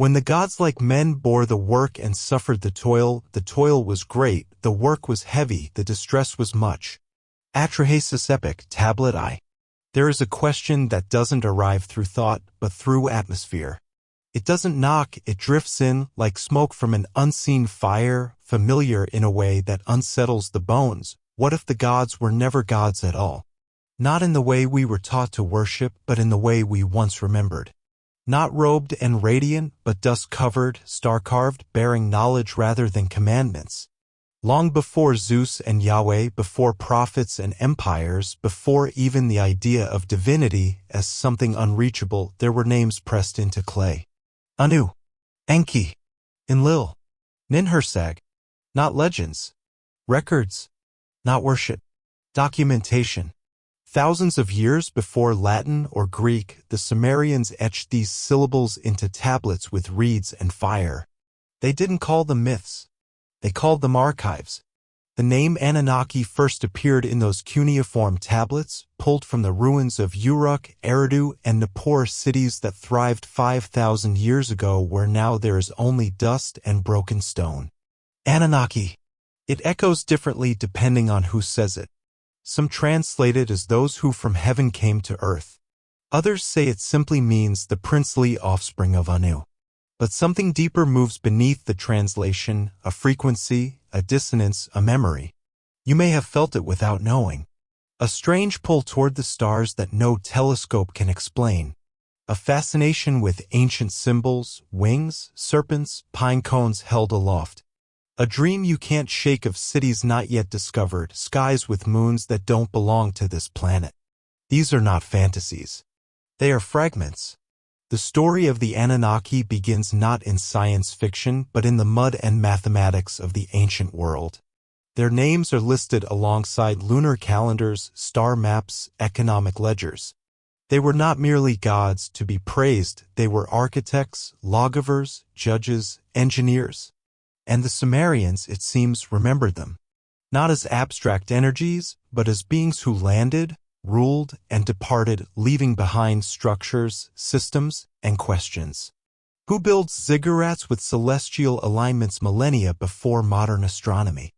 When the gods like men bore the work and suffered the toil was great, the work was heavy, the distress was much. Atrahasis Epic, Tablet I. There is a question that doesn't arrive through thought, but through atmosphere. It doesn't knock, it drifts in, like smoke from an unseen fire, familiar in a way that unsettles the bones. What if the gods were never gods at all? Not in the way we were taught to worship, but in the way we once remembered. Not robed and radiant, but dust-covered, star-carved, bearing knowledge rather than commandments. Long before Zeus and Yahweh, before prophets and empires, before even the idea of divinity as something unreachable, there were names pressed into clay. Anu, Enki, Enlil, Ninhursag. Not legends. Records. Not worship. Documentation. Thousands of years before Latin or Greek, the Sumerians etched these syllables into tablets with reeds and fire. They didn't call them myths. They called them archives. The name Anunnaki first appeared in those cuneiform tablets, pulled from the ruins of Uruk, Eridu, and Nippur, cities that thrived 5,000 years ago where now there is only dust and broken stone. Anunnaki. It echoes differently depending on who says it. Some translate it as those who from heaven came to earth. Others say it simply means the princely offspring of Anu. But something deeper moves beneath the translation, a frequency, a dissonance, a memory. You may have felt it without knowing. A strange pull toward the stars that no telescope can explain. A fascination with ancient symbols, wings, serpents, pine cones held aloft. A dream you can't shake of cities not yet discovered, skies with moons that don't belong to this planet. These are not fantasies. They are fragments. The story of the Anunnaki begins not in science fiction, but in the mud and mathematics of the ancient world. Their names are listed alongside lunar calendars, star maps, economic ledgers. They were not merely gods to be praised, they were architects, lawgivers, judges, engineers. And the Sumerians, it seems, remembered them. Not as abstract energies, but as beings who landed, ruled, and departed, leaving behind structures, systems, and questions. Who builds ziggurats with celestial alignments millennia before modern astronomy?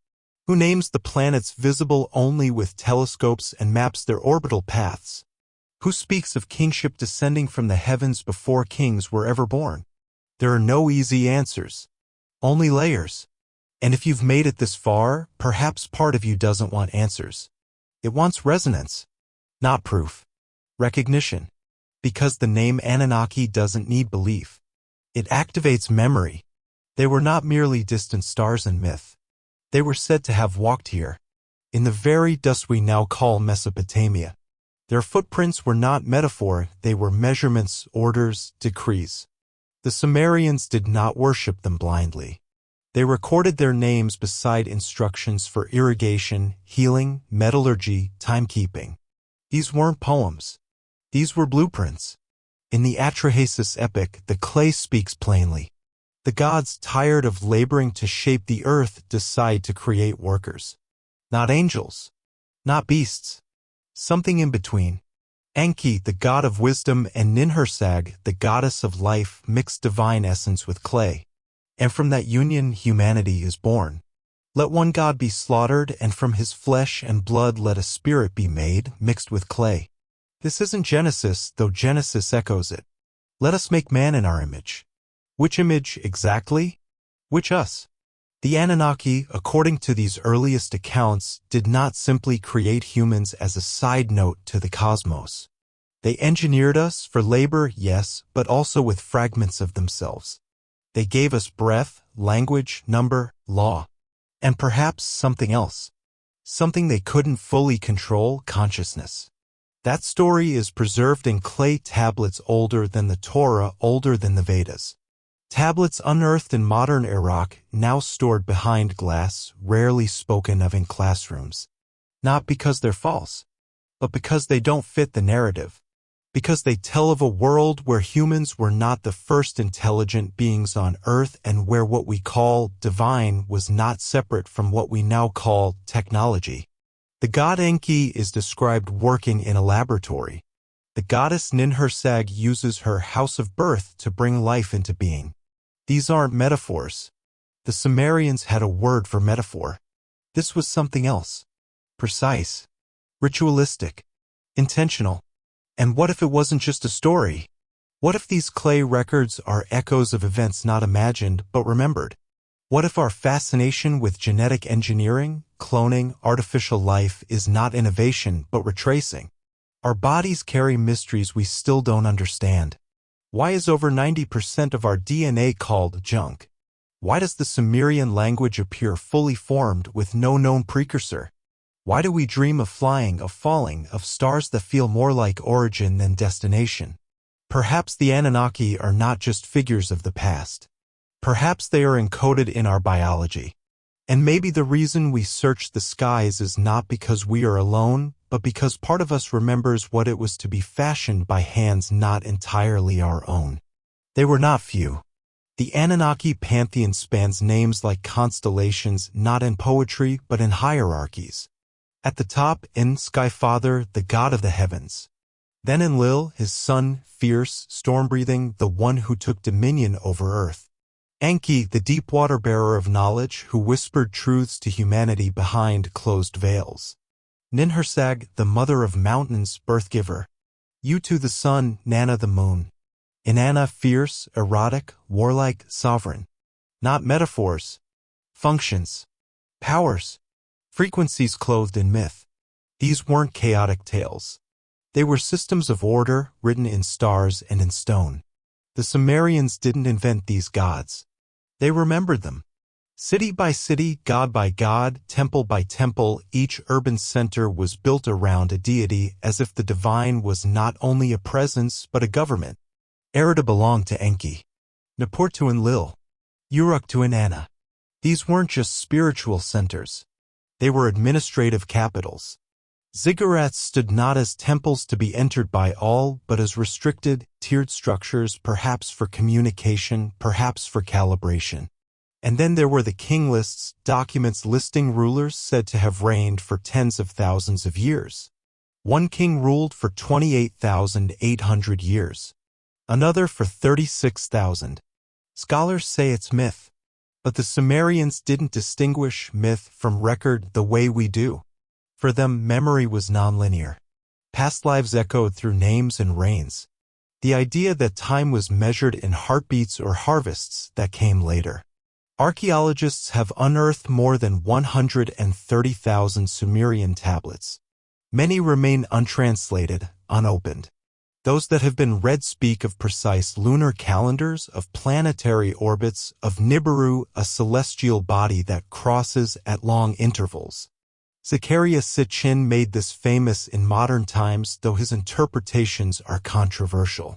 Who names the planets visible only with telescopes and maps their orbital paths? Who speaks of kingship descending from the heavens before kings were ever born? There are no easy answers. Only layers. And if you've made it this far, perhaps part of you doesn't want answers. It wants resonance, not proof. Recognition. Because the name Anunnaki doesn't need belief. It activates memory. They were not merely distant stars in myth. They were said to have walked here, in the very dust we now call Mesopotamia. Their footprints were not metaphor, they were measurements, orders, decrees. The Sumerians did not worship them blindly. They recorded their names beside instructions for irrigation, healing, metallurgy, timekeeping. These weren't poems. These were blueprints. In the Atrahasis epic, the clay speaks plainly. The gods, tired of laboring to shape the earth, decide to create workers. Not angels. Not beasts. Something in between. Enki, the god of wisdom, and Ninhursag, the goddess of life, mix divine essence with clay. And from that union, humanity is born. Let one god be slaughtered, and from his flesh and blood let a spirit be made, mixed with clay. This isn't Genesis, though Genesis echoes it. Let us make man in our image. Which image exactly? Which us? The Anunnaki, according to these earliest accounts, did not simply create humans as a side note to the cosmos. They engineered us for labor, yes, but also with fragments of themselves. They gave us breath, language, number, law, and perhaps something else. Something they couldn't fully control, consciousness. That story is preserved in clay tablets older than the Torah, older than the Vedas. Tablets unearthed in modern Iraq, now stored behind glass, rarely spoken of in classrooms. Not because they're false, but because they don't fit the narrative. Because they tell of a world where humans were not the first intelligent beings on Earth and where what we call divine was not separate from what we now call technology. The god Enki is described working in a laboratory. The goddess Ninhursag uses her house of birth to bring life into being. These aren't metaphors. The Sumerians had a word for metaphor. This was something else. Precise. Ritualistic. Intentional. And what if it wasn't just a story? What if these clay records are echoes of events not imagined but remembered? What if our fascination with genetic engineering, cloning, artificial life is not innovation but retracing? Our bodies carry mysteries we still don't understand. Why is over 90% of our DNA called junk? Why does the Sumerian language appear fully formed with no known precursor? Why do we dream of flying, of falling, of stars that feel more like origin than destination? Perhaps the Anunnaki are not just figures of the past. Perhaps they are encoded in our biology. And maybe the reason we search the skies is not because we are alone, but because part of us remembers what it was to be fashioned by hands not entirely our own. They were not few. The Anunnaki pantheon spans names like constellations not in poetry but in hierarchies. At the top, Skyfather, the god of the heavens. Then Enlil, his son, fierce, storm-breathing, the one who took dominion over earth. Enki, the deep water bearer of knowledge, who whispered truths to humanity behind closed veils. Ninhursag, the mother of mountains, birth-giver. Utu the sun, Nana the moon. Inanna, fierce, erotic, warlike, sovereign. Not metaphors. Functions. Powers. Frequencies clothed in myth. These weren't chaotic tales. They were systems of order written in stars and in stone. The Sumerians didn't invent these gods. They remembered them. City by city, god by god, temple by temple, each urban center was built around a deity as if the divine was not only a presence but a government. Erida belonged to Enki. Nippur to Enlil. Uruk to Inanna. These weren't just spiritual centers. They were administrative capitals. Ziggurats stood not as temples to be entered by all, but as restricted, tiered structures, perhaps for communication, perhaps for calibration. And then there were the king lists, documents listing rulers said to have reigned for tens of thousands of years. One king ruled for 28,800 years. Another for 36,000. Scholars say it's myth. But the Sumerians didn't distinguish myth from record the way we do. For them, memory was nonlinear. Past lives echoed through names and reigns. The idea that time was measured in heartbeats or harvests that came later. Archaeologists have unearthed more than 130,000 Sumerian tablets. Many remain untranslated, unopened. Those that have been read speak of precise lunar calendars, of planetary orbits, of Nibiru, a celestial body that crosses at long intervals. Zecharia Sitchin made this famous in modern times, though his interpretations are controversial.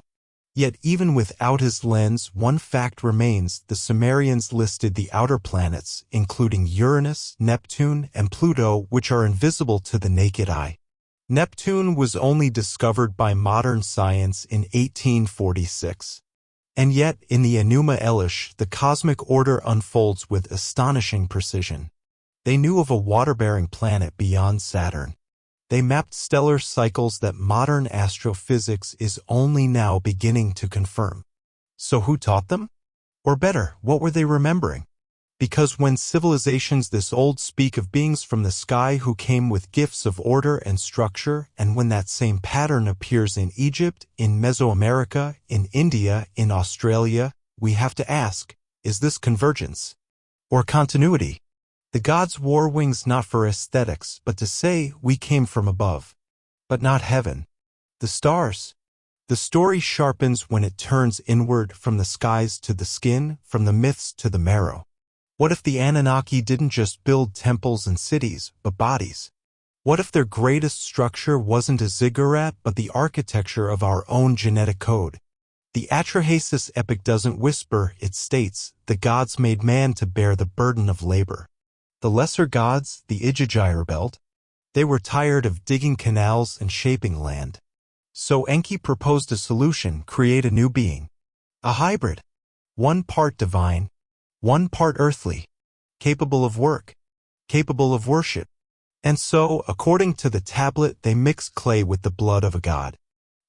Yet even without his lens, one fact remains: the Sumerians listed the outer planets, including Uranus, Neptune, and Pluto, which are invisible to the naked eye. Neptune was only discovered by modern science in 1846. And yet, in the Enuma Elish, the cosmic order unfolds with astonishing precision. They knew of a water-bearing planet beyond Saturn. They mapped stellar cycles that modern astrophysics is only now beginning to confirm. So who taught them? Or better, what were they remembering? Because when civilizations this old speak of beings from the sky who came with gifts of order and structure, and when that same pattern appears in Egypt, in Mesoamerica, in India, in Australia, we have to ask, is this convergence? Or continuity? The gods wore wings not for aesthetics, but to say we came from above. But not heaven. The stars. The story sharpens when it turns inward, from the skies to the skin, from the myths to the marrow. What if the Anunnaki didn't just build temples and cities, but bodies? What if their greatest structure wasn't a ziggurat, but the architecture of our own genetic code? The Atrahasis epic doesn't whisper, it states, the gods made man to bear the burden of labor. The lesser gods, the Ijajir rebelled. They were tired of digging canals and shaping land. So Enki proposed a solution: create a new being. A hybrid. One part divine, one part earthly, capable of work, capable of worship. And so, according to the tablet, they mixed clay with the blood of a god.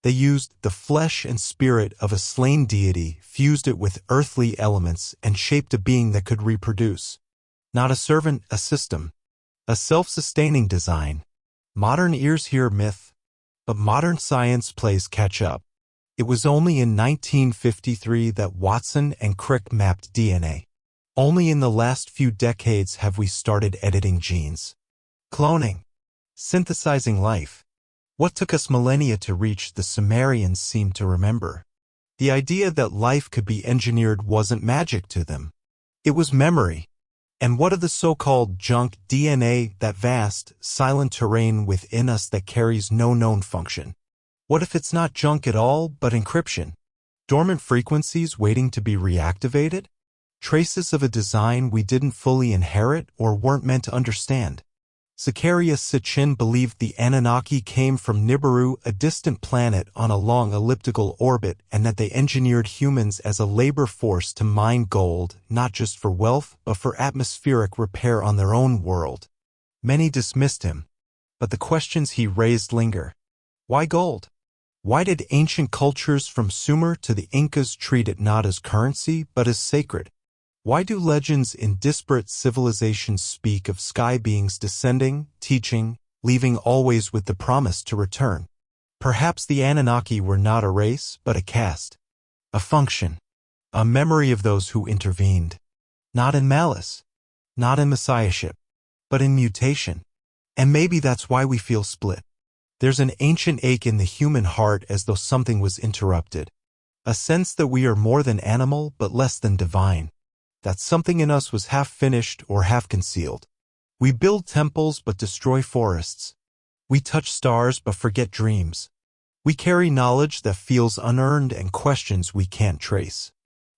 They used the flesh and spirit of a slain deity, fused it with earthly elements, and shaped a being that could reproduce. Not a servant, a system. A self-sustaining design. Modern ears hear myth, but modern science plays catch-up. It was only in 1953 that Watson and Crick mapped DNA. Only in the last few decades have we started editing genes. Cloning. Synthesizing life. What took us millennia to reach, the Sumerians seemed to remember. The idea that life could be engineered wasn't magic to them. It was memory. And what of the so-called junk DNA, that vast, silent terrain within us that carries no known function? What if it's not junk at all, but encryption? Dormant frequencies waiting to be reactivated? Traces of a design we didn't fully inherit or weren't meant to understand. Zecharia Sitchin believed the Anunnaki came from Nibiru, a distant planet on a long elliptical orbit, and that they engineered humans as a labor force to mine gold, not just for wealth, but for atmospheric repair on their own world. Many dismissed him, but the questions he raised linger. Why gold? Why did ancient cultures from Sumer to the Incas treat it not as currency, but as sacred? Why do legends in disparate civilizations speak of sky beings descending, teaching, leaving always with the promise to return? Perhaps the Anunnaki were not a race, but a caste. A function. A memory of those who intervened. Not in malice. Not in messiahship. But in mutation. And maybe that's why we feel split. There's an ancient ache in the human heart as though something was interrupted. A sense that we are more than animal, but less than divine. That something in us was half finished or half concealed. We build temples but destroy forests. We touch stars but forget dreams. We carry knowledge that feels unearned and questions we can't trace.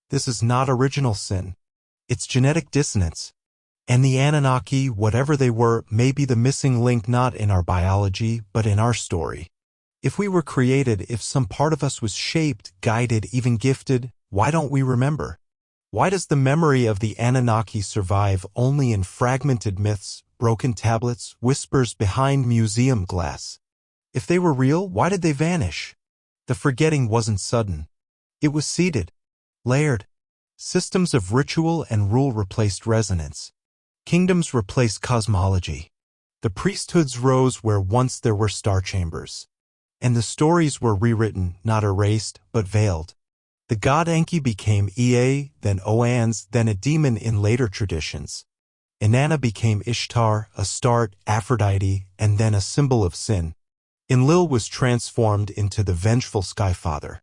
This is not original sin. It's genetic dissonance. And the Anunnaki, whatever they were, may be the missing link not in our biology, but in our story. If we were created, if some part of us was shaped, guided, even gifted, why don't we remember? Why does the memory of the Anunnaki survive only in fragmented myths, broken tablets, whispers behind museum glass? If they were real, why did they vanish? The forgetting wasn't sudden. It was seeded, layered. Systems of ritual and rule replaced resonance. Kingdoms replaced cosmology. The priesthoods rose where once there were star chambers. And the stories were rewritten, not erased, but veiled. The god Enki became Ea, then Oannes, then a demon in later traditions. Inanna became Ishtar, Astarte, Aphrodite, and then a symbol of sin. Enlil was transformed into the vengeful Skyfather.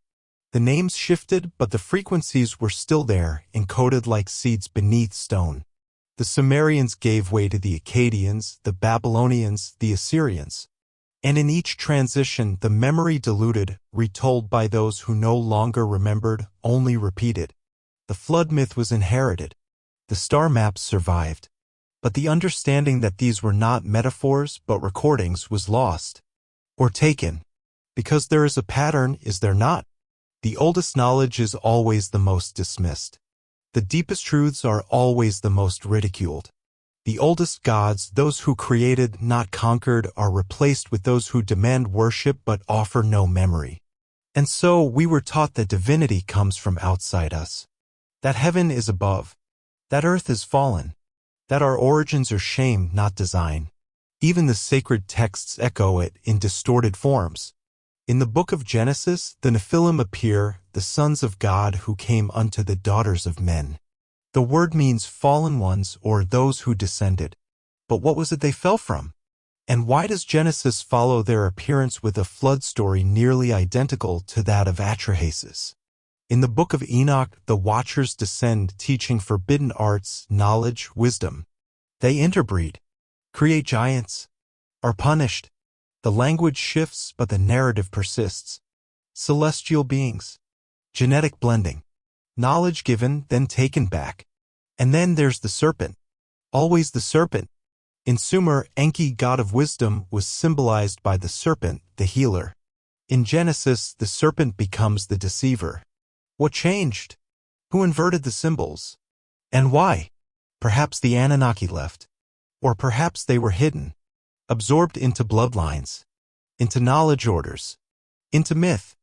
The names shifted, but the frequencies were still there, encoded like seeds beneath stone. The Sumerians gave way to the Akkadians, the Babylonians, the Assyrians. And in each transition, the memory diluted, retold by those who no longer remembered, only repeated. The flood myth was inherited. The star maps survived. But the understanding that these were not metaphors but recordings was lost. Or taken. Because there is a pattern, is there not? The oldest knowledge is always the most dismissed. The deepest truths are always the most ridiculed. The oldest gods, those who created, not conquered, are replaced with those who demand worship but offer no memory. And so we were taught that divinity comes from outside us. That heaven is above. That earth is fallen. That our origins are shame, not design. Even the sacred texts echo it in distorted forms. In the book of Genesis, the Nephilim appear, the sons of God who came unto the daughters of men. The word means fallen ones or those who descended. But what was it they fell from? And why does Genesis follow their appearance with a flood story nearly identical to that of Atrahasis? In the book of Enoch, the Watchers descend teaching forbidden arts, knowledge, wisdom. They interbreed, create giants, are punished. The language shifts, but the narrative persists. Celestial beings. Genetic blending. Knowledge given, then taken back. And then there's the serpent. Always the serpent. In Sumer, Enki, god of wisdom, was symbolized by the serpent, the healer. In Genesis, the serpent becomes the deceiver. What changed? Who inverted the symbols? And why? Perhaps the Anunnaki left. Or perhaps they were hidden, absorbed into bloodlines, into knowledge orders, into myth,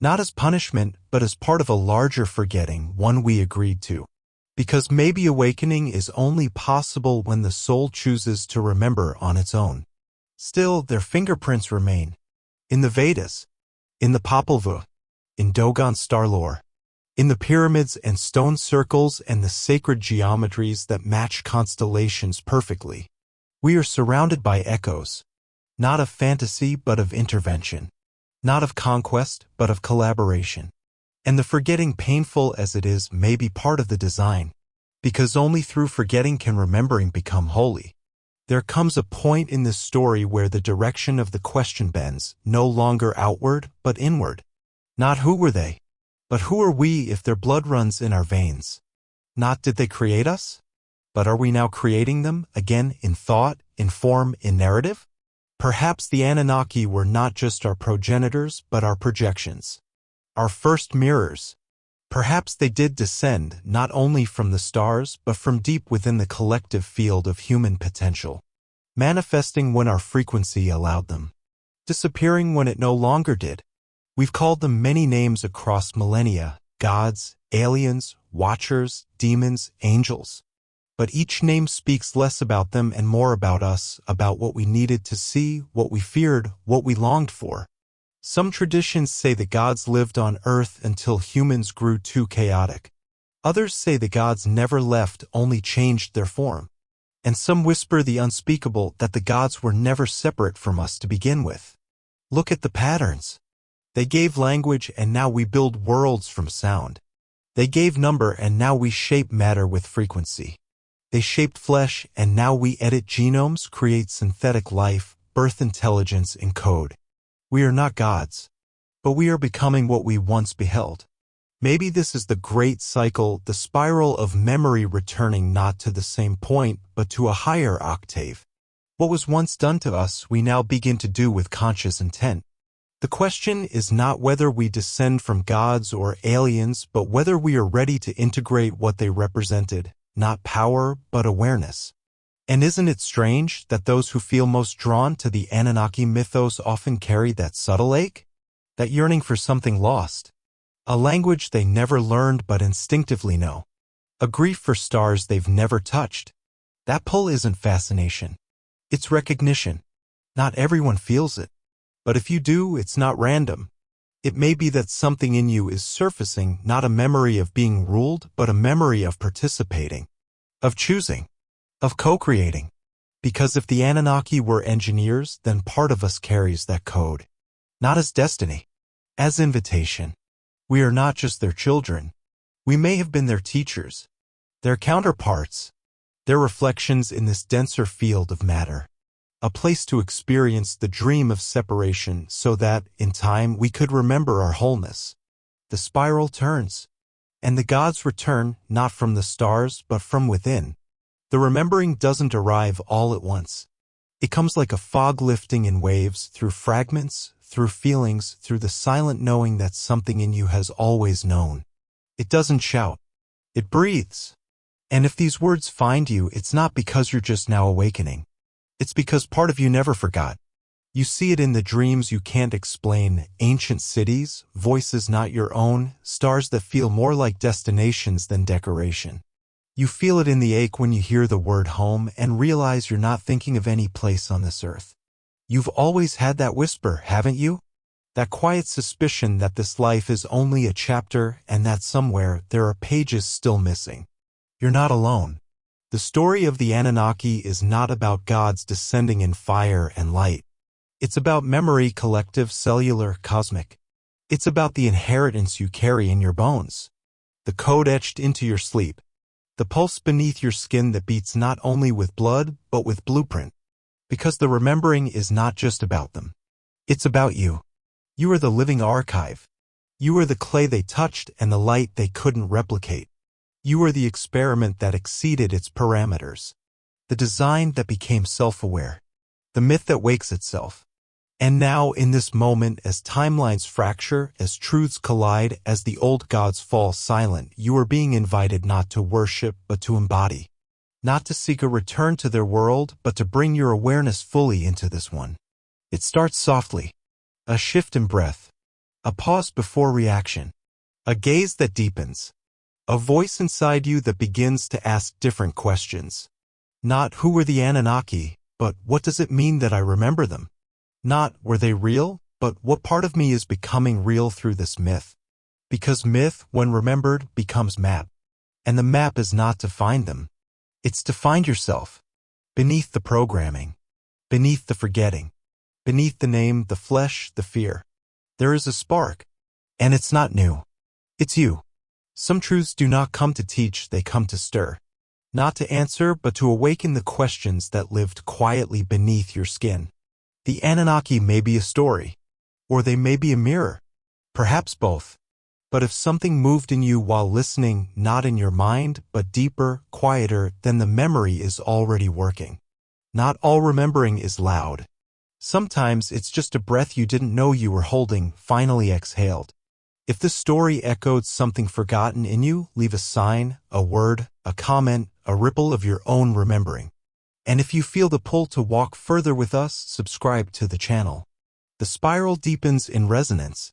not as punishment, but as part of a larger forgetting, one we agreed to. Because maybe awakening is only possible when the soul chooses to remember on its own. Still, their fingerprints remain. In the Vedas, in the Popol Vuh, in Dogon star lore, in the pyramids and stone circles and the sacred geometries that match constellations perfectly. We are surrounded by echoes, not of fantasy but of intervention, not of conquest but of collaboration. And the forgetting, painful as it is, may be part of the design, because only through forgetting can remembering become holy. There comes a point in this story where the direction of the question bends, no longer outward but inward. Not who were they, but who are we if their blood runs in our veins? Not did they create us, but are we now creating them, again in thought, in form, in narrative? Perhaps the Anunnaki were not just our progenitors but our projections, our first mirrors. Perhaps they did descend not only from the stars but from deep within the collective field of human potential, manifesting when our frequency allowed them, disappearing when it no longer did. We've called them many names across millennia: gods, aliens, watchers, demons, angels. But each name speaks less about them and more about us, about what we needed to see, what we feared, what we longed for. Some traditions say the gods lived on Earth until humans grew too chaotic. Others say the gods never left, only changed their form. And some whisper the unspeakable, that the gods were never separate from us to begin with. Look at the patterns. They gave language and now we build worlds from sound. They gave number and now we shape matter with frequency. They shaped flesh and now we edit genomes, create synthetic life, birth intelligence in code. We are not gods, but we are becoming what we once beheld. Maybe this is the great cycle, the spiral of memory returning not to the same point, but to a higher octave. What was once done to us, we now begin to do with conscious intent. The question is not whether we descend from gods or aliens, but whether we are ready to integrate what they represented, not power, but awareness. And isn't it strange that those who feel most drawn to the Anunnaki mythos often carry that subtle ache? That yearning for something lost. A language they never learned but instinctively know. A grief for stars they've never touched. That pull isn't fascination. It's recognition. Not everyone feels it. But if you do, it's not random. It may be that something in you is surfacing, not a memory of being ruled, but a memory of participating, of choosing, of co-creating. Because if the Anunnaki were engineers, then part of us carries that code. Not as destiny, as invitation. We are not just their children. We may have been their teachers, their counterparts, their reflections in this denser field of matter. A place to experience the dream of separation so that, in time, we could remember our wholeness. The spiral turns, and the gods return, not from the stars, but from within. The remembering doesn't arrive all at once. It comes like a fog lifting in waves, through fragments, through feelings, through the silent knowing that something in you has always known. It doesn't shout. It breathes. And if these words find you, it's not because you're just now awakening. It's because part of you never forgot. You see it in the dreams you can't explain, ancient cities, voices not your own, stars that feel more like destinations than decoration. You feel it in the ache when you hear the word home and realize you're not thinking of any place on this earth. You've always had that whisper, haven't you? That quiet suspicion that this life is only a chapter and that somewhere there are pages still missing. You're not alone. The story of the Anunnaki is not about gods descending in fire and light. It's about memory, collective, cellular, cosmic. It's about the inheritance you carry in your bones. The code etched into your sleep. The pulse beneath your skin that beats not only with blood, but with blueprint. Because the remembering is not just about them. It's about you. You are the living archive. You are the clay they touched and the light they couldn't replicate. You are the experiment that exceeded its parameters. The design that became self-aware. The myth that wakes itself. And now, in this moment, as timelines fracture, as truths collide, as the old gods fall silent, you are being invited not to worship, but to embody. Not to seek a return to their world, but to bring your awareness fully into this one. It starts softly. A shift in breath. A pause before reaction. A gaze that deepens. A voice inside you that begins to ask different questions. Not who were the Anunnaki, but what does it mean that I remember them? Not were they real, but what part of me is becoming real through this myth? Because myth, when remembered, becomes map. And the map is not to find them. It's to find yourself. Beneath the programming. Beneath the forgetting. Beneath the name, the flesh, the fear. There is a spark. And it's not new. It's you. Some truths do not come to teach, they come to stir. Not to answer, but to awaken the questions that lived quietly beneath your skin. The Anunnaki may be a story, or they may be a mirror. Perhaps both. But if something moved in you while listening, not in your mind, but deeper, quieter, then the memory is already working. Not all remembering is loud. Sometimes it's just a breath you didn't know you were holding, finally exhaled. If the story echoed something forgotten in you, leave a sign, a word, a comment, a ripple of your own remembering. And if you feel the pull to walk further with us, subscribe to the channel. The spiral deepens in resonance.